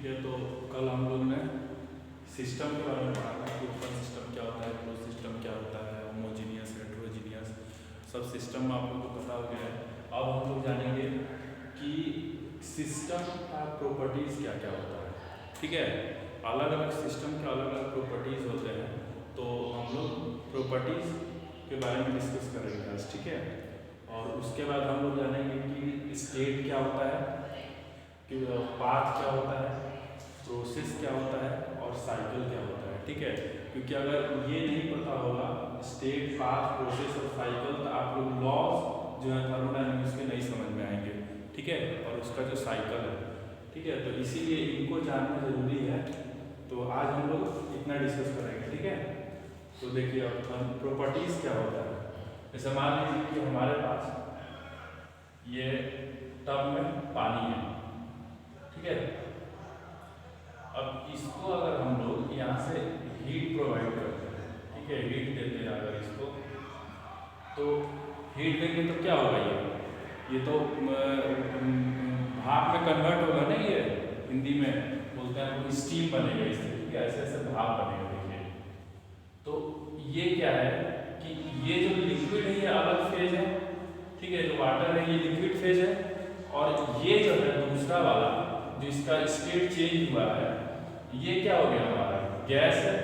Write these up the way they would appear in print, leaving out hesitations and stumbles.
ठीक है, तो कल हम लोग ने सिस्टम के बारे में पढ़ा था कि ओपन सिस्टम क्या होता है, क्लोज सिस्टम क्या होता है, होमोजीनियस, हेटेरोजीनियस, सब सिस्टम में आप लोग को पता हो गया है। अब हम लोग जानेंगे कि सिस्टम का प्रॉपर्टीज़ क्या क्या होता है। ठीक है, अलग अलग सिस्टम के अलग अलग प्रॉपर्टीज़ होते हैं, तो हम लोग प्रॉपर्टीज़ के बारे में डिस्कस करेंगे आज। ठीक है, और उसके बाद हम लोग जानेंगे कि स्टेट क्या होता है, कि पाथ क्या होता है, प्रोसेस क्या होता है और साइकिल क्या होता है। ठीक है, क्योंकि अगर ये नहीं पता होगा स्टेट, पाथ, प्रोसेस और साइकिल, तो आप लोग लॉज जो है थर्मोडायनामिक्स के नहीं समझ में आएंगे। ठीक है, और उसका जो साइकिल है, ठीक है, तो इसीलिए इनको जानना जरूरी है। तो आज हम लोग इतना डिस्कस करेंगे। ठीक है, तो देखिए अब प्रॉपर्टीज़ क्या होता है। जैसे मान लीजिए कि हमारे पास ये टब में पानी है। ठीक है, अब इसको अगर हम लोग यहाँ से हीट प्रोवाइड करते हैं, ठीक है, हीट देते हैं अगर इसको, तो हीट देंगे तो क्या होगा, ये तो भाप में कन्वर्ट होगा ना, ये हिंदी में बोलते हैं स्टीम बनेगा इससे। ठीक है, ऐसे ऐसे भाप बनेगा। देखिए, तो ये क्या है कि ये जो लिक्विड है ये अलग फेज है। ठीक है, जो वाटर है ये लिक्विड फेज है, और ये जो है दूसरा वाला जो इसका स्टेट चेंज हुआ है, ये क्या हो गया हमारा, गैस है।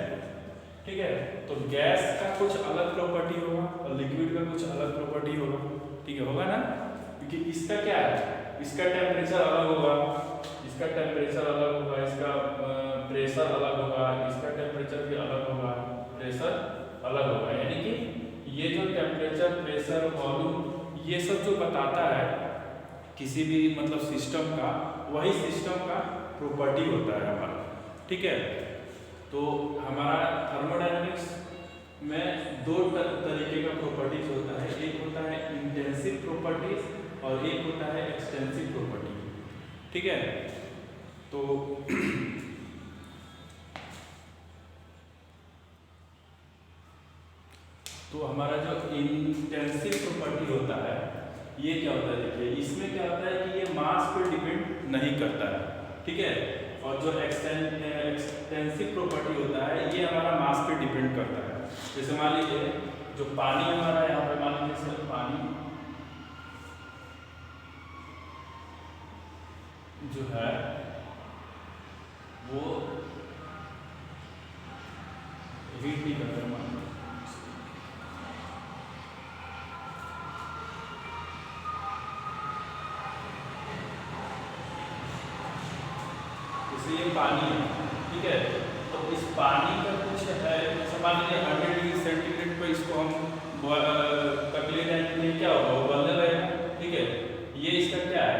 ठीक है, तो गैस का कुछ अलग प्रॉपर्टी होगा और लिक्विड का कुछ अलग प्रॉपर्टी होगा। ठीक है, होगा ना, क्योंकि इसका क्या है, इसका टेम्परेचर अलग होगा, इसका टेम्परेचर अलग होगा, इसका प्रेशर अलग होगा, इसका टेम्परेचर भी अलग होगा, प्रेशर अलग होगा। यानी कि ये जो टेम्परेचर, प्रेशर, वॉल्यूम, ये सब जो बताता है किसी भी मतलब सिस्टम का, वही सिस्टम का प्रॉपर्टी होता है हमारा। ठीक है, तो हमारा थर्मोडायनामिक्स में दो तरीके का प्रॉपर्टीज होता है। एक होता है इंटेंसिव प्रॉपर्टीज और एक होता है एक्सटेंसिव प्रॉपर्टी। ठीक है, तो हमारा जो इंटेंसिव प्रॉपर्टी होता है ये क्या होता है, देखिए इसमें क्या होता है कि ये मास पर डिपेंड नहीं करता है। ठीक है, और जो एक्सटेंसिव प्रॉपर्टी होता है ये हमारा मास पे डिपेंड करता है। जैसे मान लीजिए जो पानी हमारा यहाँ पे, मान लीजिए सर पानी जो है वो हीट नहीं करता है, ये पानी है। ठीक है, तो इस पानी का कुछ है, मान लीजिए 100 डिग्री सेंटीग्रेड पर इसको हम तकलीफ देंगे, क्या होगा, वो उबलने लगेगा। ठीक है, ये इसका क्या है,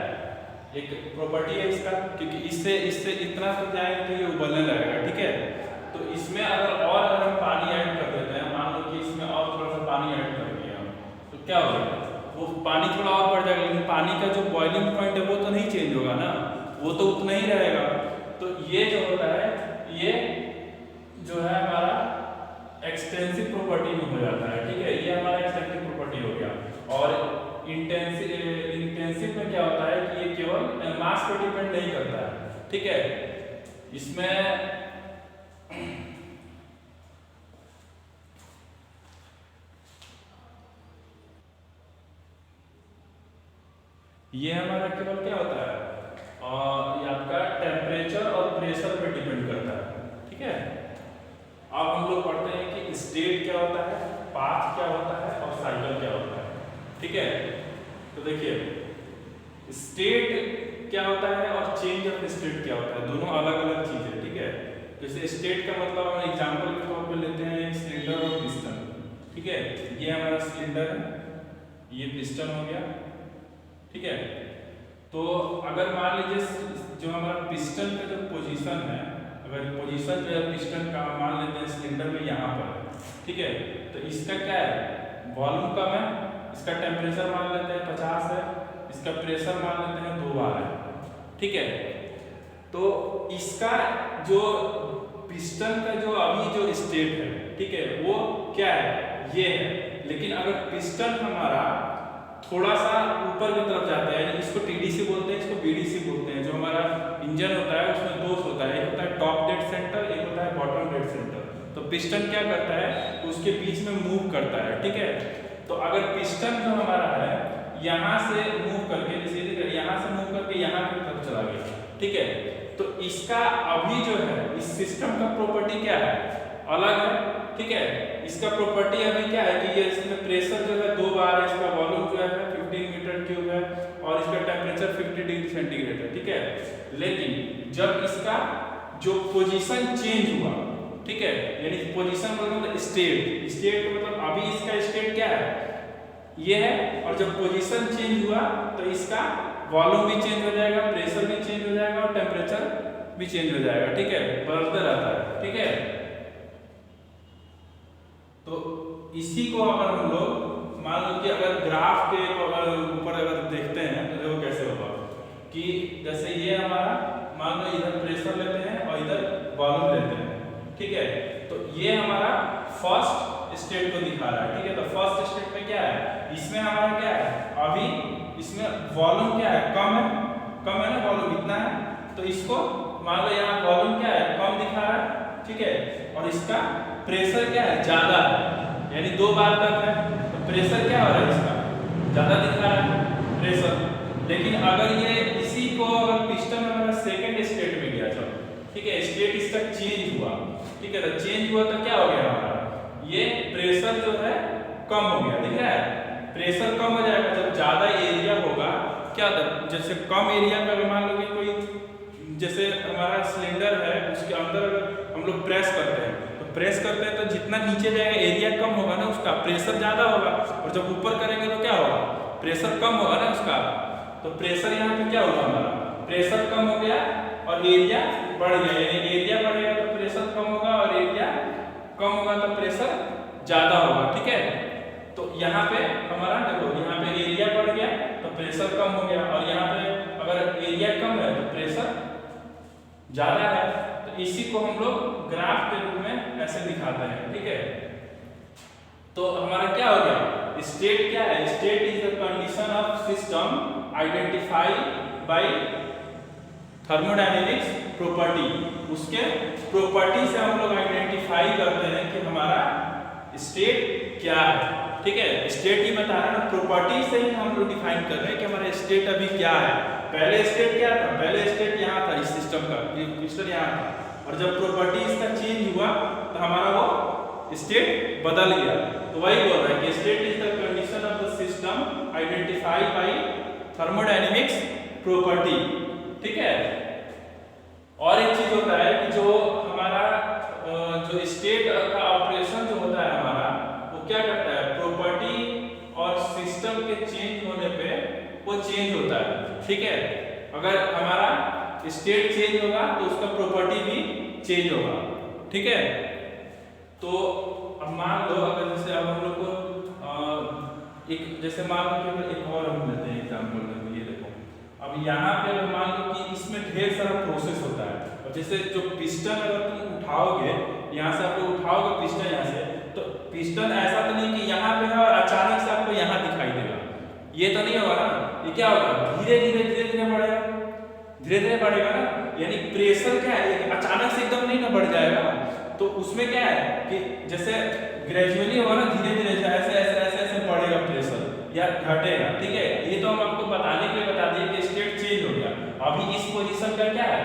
एक प्रॉपर्टी है इसका, क्योंकि इससे इससे इतना तो जाएगा तो ये उबलने लगेगा। ठीक है, तो इसमें अगर हम पानी ऐड कर देते हैं, मान लो कि इसमें और थोड़ा सा पानी ऐड कर दिया हम, तो क्या होगा, वो पानी थोड़ा और बढ़ जाएगा, लेकिन पानी का जो बॉइलिंग पॉइंट है वो तो नहीं चेंज होगा ना, वो तो उतना ही रहेगा। तो ये जो होता है ये जो है हमारा एक्सटेंसिव प्रॉपर्टी में हो जाता है। ठीक है, ये हमारा एक्सटेंसिव प्रॉपर्टी हो गया। और इंटेंसिव में क्या होता है कि ये केवल मास पर डिपेंड नहीं करता है। ठीक है, इसमें ये हमारा केवल क्या होता है, ये आपका टेम्परेचर और प्रेशर पे डिपेंड करता है। ठीक है, अब हम लोग पढ़ते हैं कि स्टेट क्या होता है, पाथ क्या होता है और साइकिल क्या होता है। ठीक है, तो देखिए स्टेट क्या होता है और चेंज ऑफ स्टेट क्या होता है, दोनों अलग अलग चीजें। ठीक है, जैसे स्टेट का मतलब हम एग्जांपल के तौर पे लेते हैं एक सिलेंडर और पिस्टन। ठीक है, ये हमारा सिलेंडर है, ये पिस्टन हो गया। ठीक है, तो अगर मान लीजिए जो हमारा पिस्टन का जो पोजीशन है, अगर पोजीशन जो है पिस्टन का मान लेते हैं सिलेंडर में यहाँ पर। ठीक है, तो इसका क्या है, वॉल्यूम कम है, इसका टेम्परेचर मान लेते हैं 50 है, इसका प्रेशर मान लेते हैं 2 बार है। ठीक है, तो इसका जो पिस्टन का जो अभी जो स्टेट है, ठीक है, वो क्या है, ये है। लेकिन अगर पिस्टन हमारा थोड़ा सा ऊपर की तरफ जाता है, यानी इसको टीडीसी बोलते हैं, इसको बीडीसी बोलते हैं। जो हमारा इंजन होता है उसमें दो होता है, एक होता है टॉप डेड सेंटर, एक होता है बॉटम डेड सेंटर। तो पिस्टन क्या करता है, उसके बीच में मूव करता है, ठीक है। तो अगर पिस्टन जो हमारा है यहाँ से मूव करके, जैसे यहाँ से मूव करके यहाँ की तरफ चला गया, ठीक है, तो इसका अभी जो है इस सिस्टम का प्रॉपर्टी क्या है, अलग है, ठीक है। इसका प्रॉपर्टी अभी क्या है कि ये इसमें प्रेशर जो है 2 बार, इसका वॉल्यूम जो है 15 मीटर क्यूब है और इसका टेम्परेचर 50 डिग्री सेंटीग्रेड है, ठीक है। लेकिन जब इसका जो पोजीशन चेंज हुआ, ठीक है, यानी पोजीशन मतलब स्टेट, स्टेट मतलब अभी इसका स्टेट क्या है, ये है, और जब पोजीशन चेंज हुआ तो इसका वॉल्यूम भी चेंज हो जाएगा, प्रेशर भी चेंज हो जाएगा और टेम्परेचर भी चेंज हो जाएगा, ठीक है, बदलता रहता है, ठीक है। तो इसी को अगर हम लोग मान लो कि अगर ग्राफ के ऊपर अगर देखते हैं तो देखो कैसे होगा कि जैसे ये हमारा मान लो इधर प्रेशर लेते हैं और इधर वॉल्यूम लेते हैं, ठीक है। तो ये हमारा फर्स्ट स्टेट को दिखा रहा है, ठीक है। तो फर्स्ट स्टेट में क्या है, इसमें हमारा क्या है, अभी इसमें वॉल्यूम क्या है, कम है ना, वॉल्यूम इतना है, तो इसको मान लो यहाँ वॉल्यूम क्या है, कम दिखा रहा है, ठीक है, और इसका प्रेशर क्या है, ज्यादा है, यानी 2 बार तक है, तो प्रेशर क्या हो रहा है, इसका ज्यादा दिखा रहा है प्रेशर। लेकिन अगर ये इसी को अगर पिस्टन हमारा सेकंड स्टेट में गया, चलो ठीक है, स्टेट इसका चेंज हुआ, ठीक है, तो चेंज हुआ तो क्या हो गया हमारा, ये प्रेशर जो है कम हो गया, दिख रहा है, प्रेशर कम हो जाएगा। जब ज्यादा एरिया होगा क्या, जैसे कम एरिया पे अगर मान लो कि कोई जैसे हमारा सिलेंडर है उसके अंदर अगर हम लोग प्रेस करते हैं तो जितना नीचे जाएगा एरिया कम होगा ना, उसका प्रेशर ज्यादा होगा, और जब ऊपर करेंगे तो क्या होगा, प्रेशर कम होगा ना उसका। तो प्रेशर यहाँ पे क्या होगा, हमारा प्रेशर कम हो गया और एरिया बढ़ गया, यानी एरिया बढ़ेगा तो प्रेशर कम होगा और एरिया कम होगा तो प्रेशर ज्यादा होगा, ठीक है। तो यहाँ पे हमारा देखो, यहाँ पे एरिया बढ़ गया तो प्रेशर कम हो गया, और यहाँ पे अगर एरिया कम है तो प्रेशर ज्यादा है। तो इसी को हम लोग ग्राफ के रूप में ऐसे दिखाते हैं, ठीक है। तो हमारा क्या हो गया, स्टेट क्या है, state is the condition of system identified by thermodynamics property. उसके प्रॉपर्टी से हम लोग आइडेंटिफाई करते हैं कि हमारा स्टेट क्या है, ठीक है। स्टेट ही बता रहा है ना, प्रॉपर्टी से ही हम लोग डिफाइन कर रहे हैं कि हमारा स्टेट अभी क्या है। पहले स्टेट क्या था, पहले स्टेट यहाँ था, इस सिस्टम का पिस्टन यहाँ था, और जब प्रॉपर्टी इसका चेंज हुआ तो हमारा वो स्टेट बदल गया। तो वही बोल रहा है कि state is the condition of the system identified by thermodynamics property, ठीक है। और एक चीज होता है कि जो हमारा जो स्टेट का ऑपरेशन जो होता है हमारा, वो क्या करता है, प्रॉपर्टी और सिस्टम के चेंज होने पे वो चेंज होता है, ठीक है। अगर हमारा स्टेट चेंज होगा तो उसका प्रॉपर्टी भी चेंज होगा, ठीक है। तो अब मान लो अगर जैसे अब हम लोग को एक जैसे मान लो कि एक और हम लेते हैं एग्जांपल, ये देखो अब यहाँ पे मान लो कि इसमें ढेर सारा प्रोसेस होता है, और जैसे जो पिस्टन अगर तुम उठाओगे, यहाँ से आप लोग उठाओगे पिस्टन यहाँ से, तो पिस्टन ऐसा तो नहीं कि यहाँ पे है और अचानक से आपको यहाँ दिखाई देगा, ये तो नहीं होगा ना। ये क्या होगा, धीरे धीरे बढ़ेगा, धीरे धीरे बढ़ेगा ना, यानी प्रेशर क्या है, अचानक से एकदम नहीं ना बढ़ जाएगा। तो उसमें क्या है कि जैसे ग्रेजुअली होगा ना, धीरे धीरे ऐसे ऐसे ऐसे ऐसे बढ़ेगा प्रेशर या घटेगा, ठीक है। ये तो हम आपको बताने के लिए बता दिए कि स्टेट चेंज हो गया। अभी इस पोजीशन का क्या है,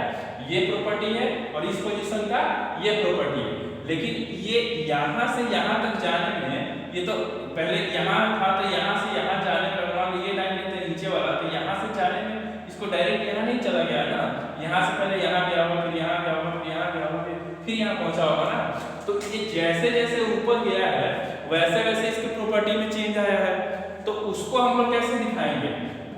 ये प्रॉपर्टी है, और इस पोजीशन का ये प्रॉपर्टी है। लेकिन ये यहाँ से यहाँ तक जाने में, ये तो पहले यहाँ था तो यहाँ से यहाँ जाने में मान ये लाइन लेते नीचे वाला, तो यहाँ से जाने में इसको डायरेक्ट यहाँ नहीं चला गया ना, यहाँ से पहले यहाँ गया होगा, फिर यहाँ गया होगा, फिर यहाँ गया होगा, फिर यहाँ पहुँचा होगा ना। तो ये जैसे जैसे ऊपर गया है वैसे वैसे इसकी प्रॉपर्टी में चेंज आया है। तो उसको हम लोग कैसे दिखाएंगे,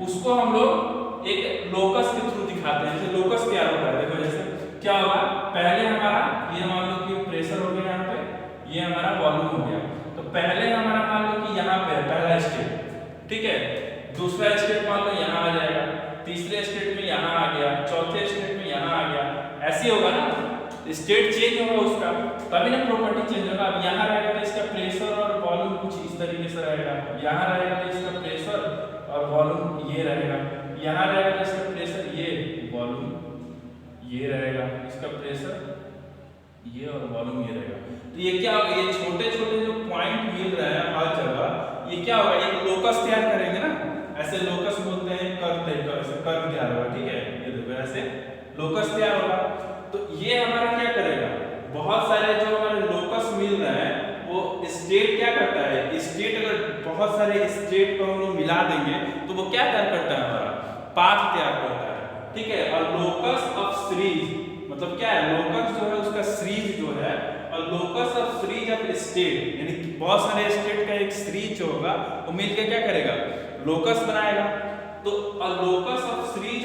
उसको हम लोग एक लोकस के थ्रू दिखाते हैं। जैसे लोकस क्या होता है, देखो जैसे क्या होगा, पहले हमारा ये मान लो कि प्रेशर हो गया यहाँ पे, ये हमारा वॉल्यूम हो गया, तो पहले हमारा मान लो कि यहाँ पे पहला स्टेट, ठीक है, दूसरा स्टेट मान लो यहाँ आ जाएगा, तीसरे स्टेट में यहाँ आ गया, चौथे स्टेट में यहाँ आ गया, ऐसे होगा ना, स्टेट चेंज होगा उसका, तभी ना प्रॉपर्टी चेंज होगा। अब यहाँ रहेगा तो इसका प्रेशर और वॉल्यूम कुछ इस तरीके से रहेगा, यहाँ रहेगा तो इसका प्रेशर और वॉल्यूम ये रहेगा, यहाँ रहेगा तो इसका प्रेशर ये, वॉल्यूम ये रहेगा, इसका प्रेशर ये और वॉल्यूम ये रहेगा। तो ये क्या होगा, ये छोटे छोटे जो पॉइंट मिल रहे हैं हर जगह, ये क्या होगा, एक लोकस तैयार करेंगे ना, ऐसे लोकस बोलते हैं कर्व टाइप का, ऐसे कर्व तैयार होगा, ठीक है, ये देखो ऐसे लोकस तैयार होगा। तो ये हमारा क्या करेगा, बहुत सारे जो हमारे लोकस मिल रहे हैं वो स्टेट क्या करता है, स्टेट अगर बहुत सारे स्टेट को हम लोग मिला देंगे तो वो क्या तैयार करता है, हमारा पाथ तैयार करता है, ठीक है। और लोकस ऑफ सीरीज मतलब क्या है, लोकस जो है उसका सीरीज जो है, और locus of series of state यानी बहुत सारे स्टेट का एक सीरीज जो होगा वो मिलके क्या करेगा, लोकस बनाएगा। तो a locus of series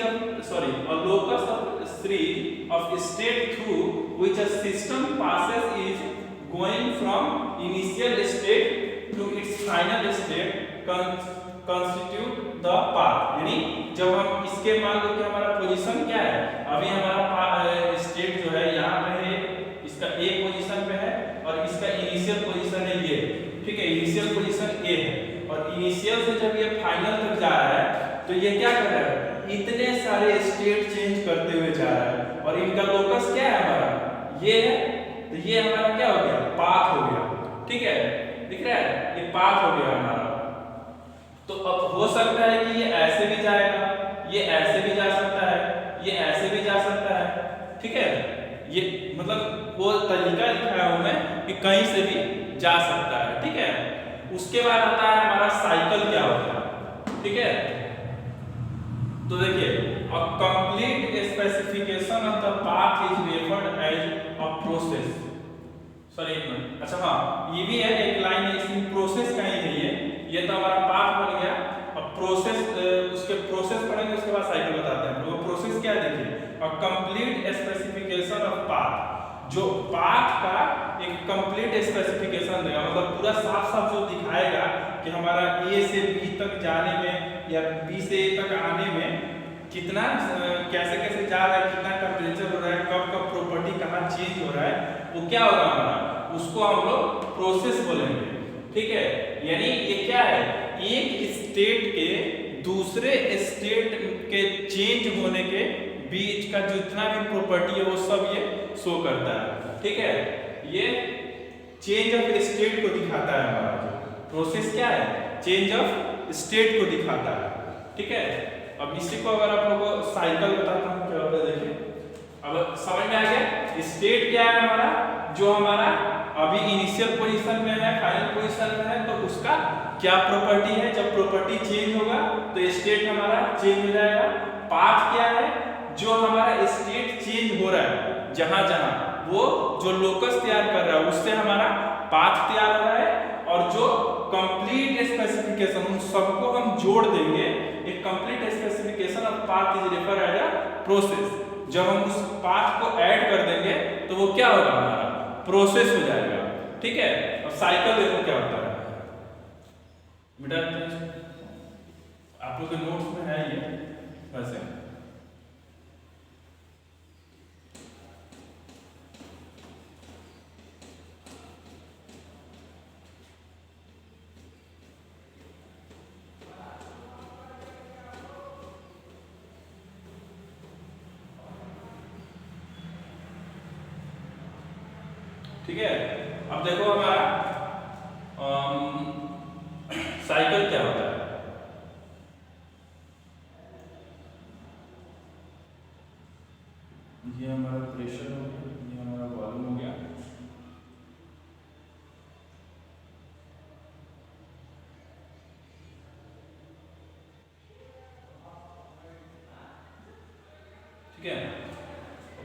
of state through which a system passes is going from initial state to its final state constitute the path। यानी जब हम इसके मान लो कि हमारा पोजीशन क्या है, अभी हमारा स्टेट जो है यहाँ पे है, इसका ए पोजीशन पे है और इसका इनिशियल पोजीशन है ये, ठीक है, इनिशियल पोजीशन ए है, और इनिशियल से जब ये फाइनल तक जा रहा है तो ये क्या कर रहा है, इतने सारे स्टेट चेंज करते हुए जा रहा है, और इनका लोकस क्या है हमारा, ये है। तो ये हमारा क्या हो गया, पाथ हो गया, ठीक है, दिख रहा है, ये पाथ हो गया हमारा। तो अब हो सकता है कि ये ऐसे भी जाएगा, ये ऐसे भी जा सकता है, ये ऐसे भी जा सकता है, ठीक है, ये मतलब वो तरीका लिखा है उनमें कि कहीं से भी जा सकता है, ठीक है। उसके बाद आता है हमारा साइकिल क्या होता है, ठीक है। तो देखिए, a complete specification of the path is referred as a process। Sorry एक मिनट, अच्छा हाँ ये भी है, एक लाइन है इसमें, प्रोसेस कहीं है, ये तो हमारा पाथ बन गया। अब प्रोसेस, उसके प्रोसेस पढ़ेंगे उसके बाद साइकिल बताते हैं। वो प्रोसेस क्या है, देखिए, a complete specification of path, जो पाथ का एक कंप्लीट स्पेसिफिकेशन देगा, मतलब पूरा साफ साफ जो दिखाएगा कि हमारा ए से बी तक जाने में या बी से ए तक आने में कितना कैसे कैसे जा रहा है, कितना टेम्परेचर हो रहा है, कब कब प्रॉपर्टी कहाँ चेंज हो रहा है, वो क्या होगा हमारा, उसको हम लोग प्रोसेस बोलेंगे, ठीक है। यानी ये क्या है, एक स्टेट के दूसरे स्टेट के चेंज होने के बीच का जितना भी प्रॉपर्टी है वो सब ये शो करता है, ठीक है। ये चेंज ऑफ स्टेट को दिखाता है, हमारा जो प्रोसेस क्या है, चेंज ऑफ स्टेट को दिखाता है, ठीक है। अब इसी को अगर आप लोगों को साइकिल बताता हूँ क्या होता है, देखिए अब समझ में आ गया। स्टेट क्या है हमारा, जो हमारा अभी इनिशियल पोजीशन में है, फाइनल पोजीशन में है, तो उसका क्या प्रॉपर्टी है, जब प्रॉपर्टी चेंज होगा तो स्टेट हमारा चेंज हो जाएगा। पाथ क्या है, जो हमारा स्टेट चेंज हो रहा है जहां जहां, वो जो लोकस तैयार कर रहा है उससे हमारा पाथ तैयार हो रहा है, और जो कंप्लीट स्पेसिफिकेशन उन सबको हम जोड़ देंगे, एक complete specification of path is referred as a process. जब हम उस पाथ को ऐड कर देंगे तो वो क्या होगा, हमारा प्रोसेस हो जाएगा, ठीक है। अब साइकिल देखो क्या होता है बेटा, आप लोग के नोट्स में है ये वैसे, ठीक है। अब देखो हमारा साइकिल क्या होता है, ये हमारा प्रेशर हो गया, ये हमारा वॉल्यूम हो गया, ठीक है।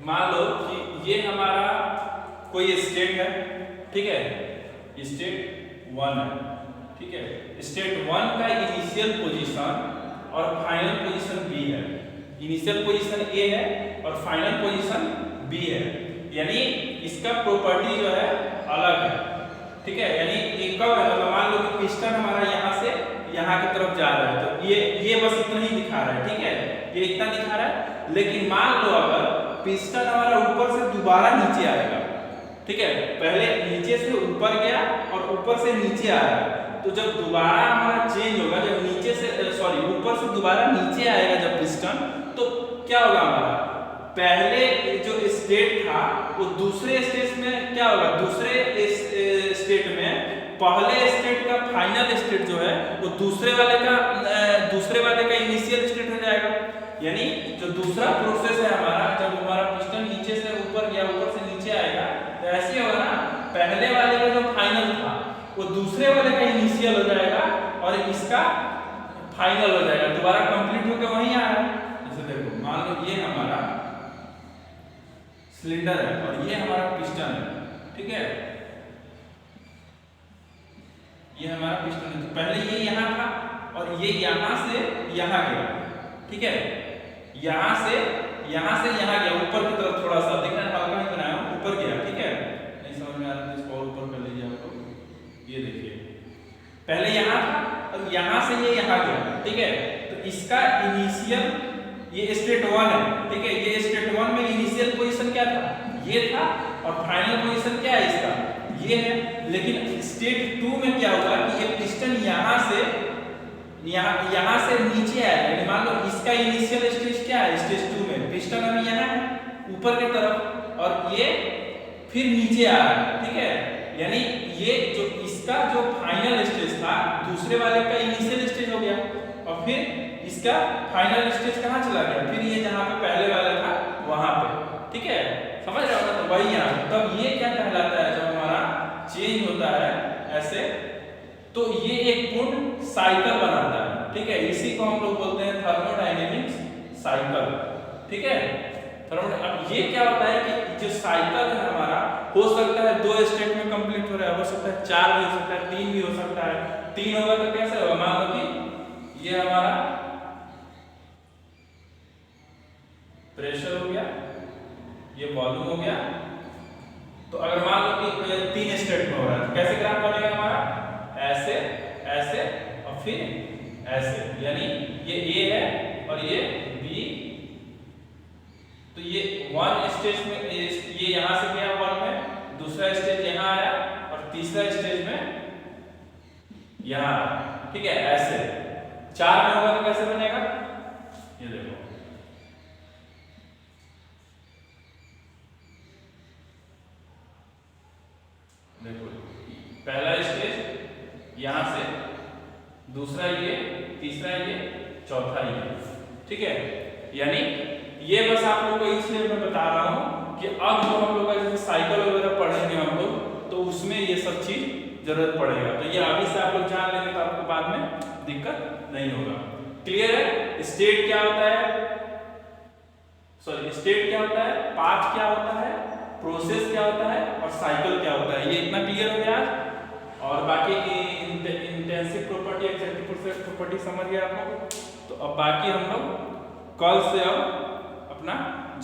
मान लो कि ये हमारा कोई स्टेट है, ठीक है, स्टेट 1 है, ठीक है। स्टेट 1 का इनिशियल पोजीशन और फाइनल पोजीशन बी है, इनिशियल पोजीशन ए है और फाइनल पोजीशन बी है, यानी इसका प्रॉपर्टी जो है अलग है, ठीक है। यानी एक कब मतलब मान लो कि पिस्टन हमारा यहाँ से यहाँ की तरफ जा रहा है, तो ये बस इतना ही दिखा रहा है, ठीक है, ये इतना दिखा रहा है। लेकिन मान लो अगर पिस्टन हमारा ऊपर से दोबारा नीचे आएगा, ठीक है, पहले नीचे से ऊपर गया और ऊपर से नीचे आ रहा है, तो जब दोबारा हमारा चेंज होगा, जब नीचे से ऊपर से दोबारा नीचे आएगा जब पिस्टन, तो क्या होगा हमारा पहले जो स्टेट था वो दूसरे स्टेट में क्या होगा, दूसरे स्टेट में पहले स्टेट का फाइनल स्टेट जो है वो दूसरे वाले का इनिशियल स्टेट हो जाएगा। यानी जो दूसरा प्रोसेस है हमारा, जब हमारा पिस्टन नीचे से ऊपर या ऊपर से नीचे आएगा तो ऐसे होगा ना, पहले वाले का जो फाइनल था वो दूसरे वाले का इनिशियल हो जाएगा और इसका फाइनल हो जाएगा, दोबारा कंप्लीट होकर वहीं आ रहा है। जैसे देखो मान लो ये हमारा सिलेंडर है और ये हमारा पिस्टन है, ठीक है, ये हमारा पिस्टन है। तो पहले ये यहाँ था और ये यहाँ से यहाँ गया, ठीक है, यहाँ से यहाँ गया ऊपर की तरफ, थोड़ा सा देखना हल्का ही बनाया ऊपर गया, ठीक है, नहीं समझ में आ रहा है इसको और ऊपर कर लीजिए आप लोग। ये देखिए पहले यहाँ था और यहाँ से ये यहाँ गया, ठीक है, तो इसका इनिशियल ये स्टेट 1 है, ठीक है, ये स्टेट 1 में इनिशियल पोजीशन क्या था, ये था, और फाइनल पोजीशन क्या है इसका, ये है। लेकिन स्टेट 2 में क्या होगा कि ये पिस्टन यहाँ से नीचे आएगा। मान लो इसका इनिशियल स्टेज क्या है, स्टेज 2 में पिस्टन अभी यहाँ है ऊपर की तरफ और ये फिर नीचे आ रहा है, ठीक है, यानी ये जो इसका जो फाइनल स्टेज था दूसरे वाले का इनिशियल स्टेज हो गया और फिर इसका फाइनल स्टेज कहाँ चला गया, फिर ये जहाँ पे पहले वाला था वहां पे, ठीक है, समझ रहे हो ना। तो वही यहाँ तब ये क्या कहलाता है, जब हमारा चेंज होता है ऐसे, तो ये एक पूर्ण साइकिल बनाता है, ठीक है, इसी को हम लोग बोलते हैं थर्मोडायनेमिक्स साइकिल, ठीक है। अब ये क्या होता है कि जो साइकिल है हमारा, हो सकता है 2 स्टेट में कंप्लीट हो रहा है, हो सकता है 4 भी हो सकता है, 3 भी हो सकता है। 3 होगा तो कैसे होगा, मान लो कि ये हमारा प्रेशर हो गया, ये वॉल्यूम हो गया, तो अगर मान लो कि 3 स्टेट में हो रहा है तो कैसे ग्राफ बनेगा हमारा, ऐसे ऐसे और फिर ऐसे, यानी ये A है और ये B, तो ये 1 स्टेज में ये यहाँ से गया 1 में, दूसरा स्टेज यहाँ आया और तीसरा स्टेज में यहाँ, ठीक है, ऐसे 4 में होगा तो कैसे बनेगा, ये देखो पहला स्टेज यहाँ से, दूसरा ये, तीसरा ये, चौथा ये, ठीक है। यानी ये बस आप लोगों को इसलिए मैं बता रहा हूँ कि अब जो हम लोग जैसे साइकिल वगैरह पढ़ेंगे हम लोग, तो उसमें ये सब चीज जरूरत पड़ेगा, तो ये अभी से आप लोग जान लेंगे तो आपको बाद में दिक्कत नहीं होगा। क्लियर है। स्टेट क्या होता है, स्टेट क्या होता है, पाथ क्या होता है, प्रोसेस क्या होता है और साइकिल क्या होता है, ये इतना क्लियर हो गया। और बाकी इंटेंसिव प्रॉपर्टी, एक्जेक्टिव प्रॉपर्टी समझ गए आप लोग। तो अब बाकी हम लोग कल से अब अपना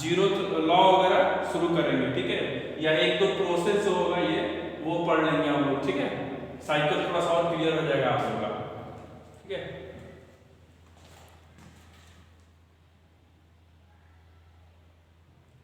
जीरो लॉ वगैरह शुरू करेंगे, ठीक है, या 1-2 प्रोसेस जो होगा ये वो पढ़ लेंगे हम लोग, ठीक है। साइकिल थोड़ा सा और क्लियर हो जाएगा आप लोग का, ठीक है।